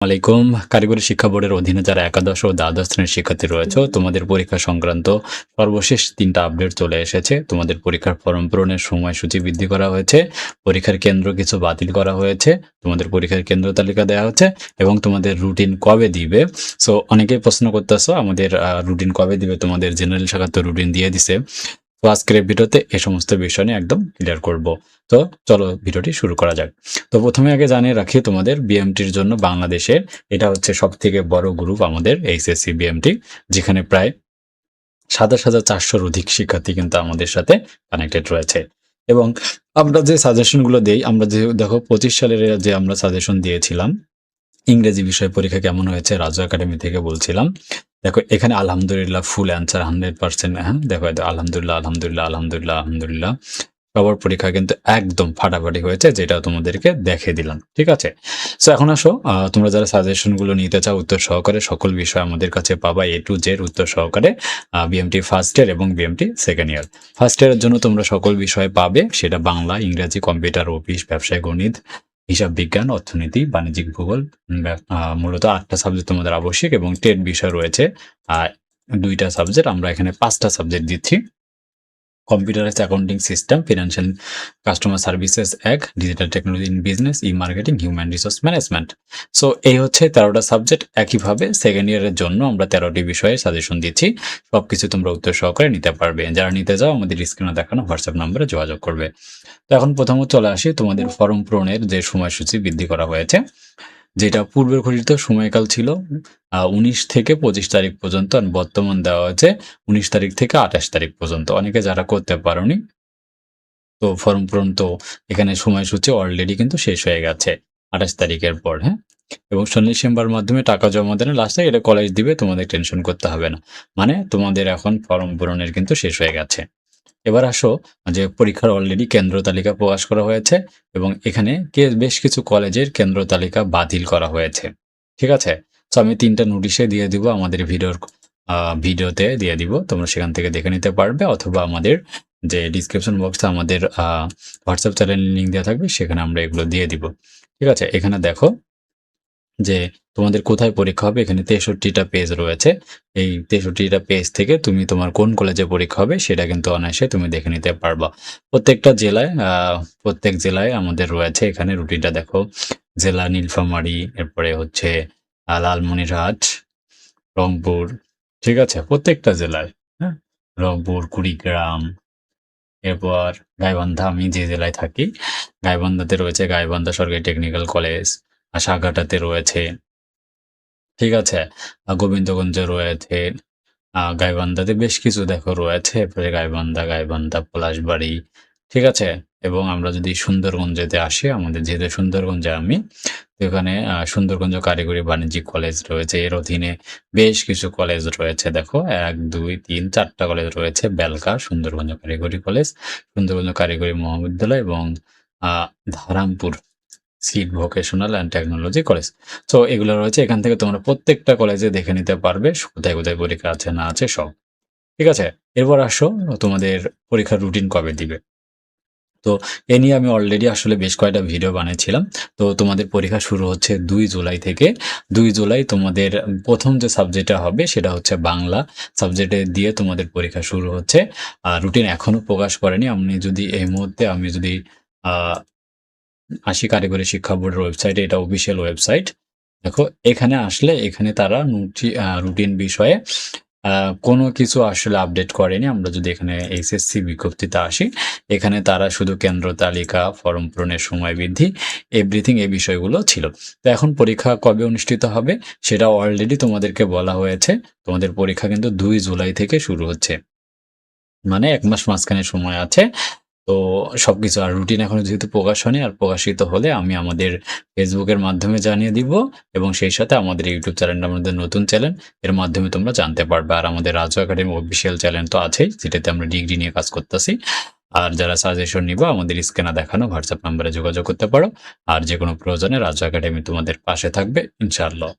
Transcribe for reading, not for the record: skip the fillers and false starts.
আলাইকুম। কারিগরি শিক্ষা বোর্ডের অধীনে যারা একাদশ ও দ্বাদশ শ্রেণীর শিক্ষার্থী রয়েছে, তোমাদের পরীক্ষা সংক্রান্ত সর্বশেষ ৩টা আপডেট চলে এসেছে। তোমাদের পরীক্ষার ফরম পূরণের সময়সূচি বৃদ্ধি করা হয়েছে, পরীক্ষার কেন্দ্র কিছু বাতিল করা হয়েছে, তোমাদের পরীক্ষার কেন্দ্র তালিকা দেওয়া হচ্ছে এবং তোমাদের রুটিন কবে দিবে। সো অনেকেই প্রশ্ন করতেছো আমাদের রুটিন কবে দিবে, তোমাদের জেনারেল শাখা তো রুটিন দিয়ে দিছে। তো আজকের এই ভিডিওতে এই সমস্ত বিষয় নিয়ে একদম ক্লিয়ার করব। তো চলো ভিডিওটি শুরু করা যাক। তো প্রথমে আগে জানিয়ে রাখি, তোমাদের বিএমটির জন্য বাংলাদেশের এটা হচ্ছে সব থেকে বড় গ্রুপ আমাদের এইচএসসি বিএমটি, যেখানে প্রায় 27,400-র অধিক শিক্ষার্থী কিন্তু আমাদের সাথে কানেক্টেড রয়েছে। এবং আমরা যে সাজেশনগুলো দেই, আমরা যে দেখো 25 সালের যে আমরা সাজেশন দিয়েছিলাম ইংরেজি বিষয় পরীক্ষা কেমন হয়েছে, রাজু একাডেমি থেকে বলছিলাম। দেখো এখানে আলহামদুলিল্লাহ ফুল অ্যান্সার 100%। হ্যাঁ দেখো আলহামদুলিল্লাহ আলহামদুলিল্লাহ আলহামদুলিল্লাহ আলহামদুলিল্লাহ সবার পরীক্ষা কিন্তু একদম ফাটাফাটি হয়েছে, যেটা তোমাদেরকে দেখে দিলাম। ঠিক আছে, সো এখন আসো, তোমরা যারা সাজেশনগুলো নিতে চাও উত্তর সহকারে সকল বিষয় আমাদের কাছে পাবা A to Z উত্তর সহকারে। বিএমটি ফার্স্ট ইয়ার এবং বিএমটি সেকেন্ড ইয়ার। ফার্স্ট ইয়ারের জন্য তোমরা সকল বিষয় পাবে, সেটা বাংলা, ইংরেজি, কম্পিউটার, অফিস, ব্যবসায়, গণিত, হিসাব বিজ্ঞান, অর্থনীতি, বাণিজ্যিক ভূগোল। মূলত 8টা সাবজেক্ট তোমাদের আবশ্যিক এবং টেট বিষয় রয়েছে 2টা সাবজেক্ট। আমরা এখানে 5টা সাবজেক্ট দিচ্ছি: computerise accounting system, financial customer services 1, digital technology in business, E marketing, human resource management. So এই হচ্ছে 13টা সাবজেক্ট। একইভাবে সেকেন্ড ইয়ারের জন্য আমরা 13টি বিষয়ে সাজেশন দিচ্ছি। সবকিছু তোমরা উত্তর সহকারে নিতে পারবে। যারা নিতে যাও আমাদের স্ক্রিনে দেখানো হোয়াটসঅ্যাপ নাম্বারে যোগাযোগ করবে। তো এখন প্রথমত চলে আসি, তোমাদের ফর্ম পূরণের যে সময়সূচি বৃদ্ধি করা হয়েছে, যেটা পূর্বের ঘোষিত সময়কাল ছিল 19 থেকে 25 তারিখ পর্যন্ত, আর বর্তমান দেওয়া হয়েছে 19 তারিখ থেকে 28 তারিখ পর্যন্ত। অনেকে যারা করতে পারোনি, তো ফর্ম পূরণ তো এখানে সময়সূচি অলরেডি কিন্তু শেষ হয়ে গেছে 28 তারিখের পর। হ্যাঁ, এবং শনি চেম্বার মাধ্যমে টাকা জমা দেন, লাস্টে এটা কলেজ দিবে, তোমাদের টেনশন করতে হবে না। মানে তোমাদের এখন ফর্ম পূরণের কিন্তু শেষ হয়ে গেছে। এবার আসো, যে পরীক্ষার অলরেডি কেন্দ্র তালিকা প্রকাশ করা হয়েছে এবং এখানে বেশ কিছু কলেজের কেন্দ্র তালিকা বাতিল করা হয়েছে। ঠিক আছে, তো আমি 3টা নোটিশে দিয়ে দিব, আমাদের ভিডিওতে দিয়ে দিব, তোমরা সেখান থেকে দেখে নিতে পারবে, অথবা আমাদের যে ডিসক্রিপশন বক্সে আমাদের হোয়াটসঅ্যাপ চ্যানেল লিঙ্ক দেওয়া থাকবে, সেখানে আমরা এগুলো দিয়ে দিব। ঠিক আছে, এখানে দেখো যে তোমাদের কোথায় পরীক্ষা হবে। এখানে 63টা পেজ রয়েছে। এই 63টা পেজ থেকে তুমি তোমার কোন কলেজে পরীক্ষা হবে সেটা কিন্তু অনায়াসে তুমি দেখে নিতে পারবা। প্রত্যেকটা জেলায় প্রত্যেক জেলায় আমাদের রয়েছে। এখানে রুটিনটা দেখো: জেলা নীলফামারী, এরপরে হচ্ছে লালমনিরহাট, রংপুর। ঠিক আছে, প্রত্যেকটা জেলায়। হ্যাঁ, রংপুর, কুড়িগ্রাম, এরপর গাইবান্ধা, আমি যে জেলায় থাকি গাইবান্ধাতে রয়েছে গাইবান্ধা সরকারি টেকনিক্যাল কলেজ, আর সাঘাটাতে রয়েছে। ঠিক আছে, গোবিন্দগঞ্জে রয়েছে, গাইবান্ধাতে বেশ কিছু দেখো রয়েছে, এরপরে গাইবান্ধা পলাশবাড়ি। ঠিক আছে, এবং আমরা যদি সুন্দরগঞ্জেতে আসি, আমাদের যেহেতু সুন্দরগঞ্জে আমি, তো এখানে সুন্দরগঞ্জ কারিগরি বাণিজ্যিক কলেজ রয়েছে। এর অধীনে বেশ কিছু কলেজ রয়েছে। দেখো 1, 2, 3, 4টা কলেজ রয়েছে: বেলকা, সুন্দরগঞ্জ কারিগরি কলেজ, সুন্দরগঞ্জ কারিগরি মহাবিদ্যালয় এবং Dharampur seed vocational and technology college. তো এগুলো রয়েছে। এখান থেকে তোমরা প্রত্যেকটা কলেজে দেখে নিতে পারবে কোথায় কোথায় পরীক্ষা আছে না আছে সব। ঠিক আছে, এরপর আসো তোমাদের পরীক্ষার রুটিন কবে দিবে। তো এ নিয়ে আমি অলরেডি আসলে বেশ কয়েকটা ভিডিও বানিয়েছিলাম। তো তোমাদের পরীক্ষা শুরু হচ্ছে 2 জুলাই থেকে। 2 জুলাই তোমাদের প্রথম যে সাবজেক্টটা হবে সেটা হচ্ছে বাংলা সাবজেক্টে দিয়ে তোমাদের পরীক্ষা শুরু হচ্ছে। রুটিন এখনো প্রকাশ করেনি। আমি যদি এই মুহূর্তে আসি কারিগরি শিক্ষা বোর্ডের ওয়েবসাইটে, এটা অফিসিয়াল ওয়েবসাইট। দেখো এখানে আসলে এখানে তারা রুটিন বিষয়ে কোনো কিছু আসলে আপডেট করেনি। আমরা যদি এখানে এইচএসসি বিজ্ঞপ্তিতে আসি, এখানে তারা শুধু কেন্দ্র তালিকা, ফর্ম পূরণের সময় বৃদ্ধি, এভরিথিং এই বিষয়গুলো ছিল। তো এখন পরীক্ষা কবে অনুষ্ঠিত হবে সেটা অলরেডি তোমাদেরকে বলা হয়েছে। তোমাদের পরীক্ষা কিন্তু 2 জুলাই থেকে শুরু হচ্ছে, মানে 1 মাস মাঝখানে সময় আছে। তো সবকিছু, আর রুটিন এখনো যেহেতু প্রকাশ হয়নি, আর প্রকাশিত হলে আমি আমাদের ফেসবুকের মাধ্যমে জানিয়ে দিব, এবং সেই সাথে আমাদের ইউটিউব চ্যানেলটা আমাদের নতুন চ্যানেল, এর মাধ্যমে তোমরা জানতে পারবে। আর আমাদের রাজু একাডেমি অফিসিয়াল চ্যানেল তো আছেই, যেটাতে আমরা ডিগ্রি নিয়ে কাজ করতেছি। আর যারা সাজেশন নিবা, আমাদের স্ক্রিনে দেখানো হোয়াটসঅ্যাপ নাম্বারে যোগাযোগ করতে পারো। আর যে কোনো প্রয়োজনে রাজু একাডেমি তোমাদের পাশে থাকবে ইনশাআল্লাহ।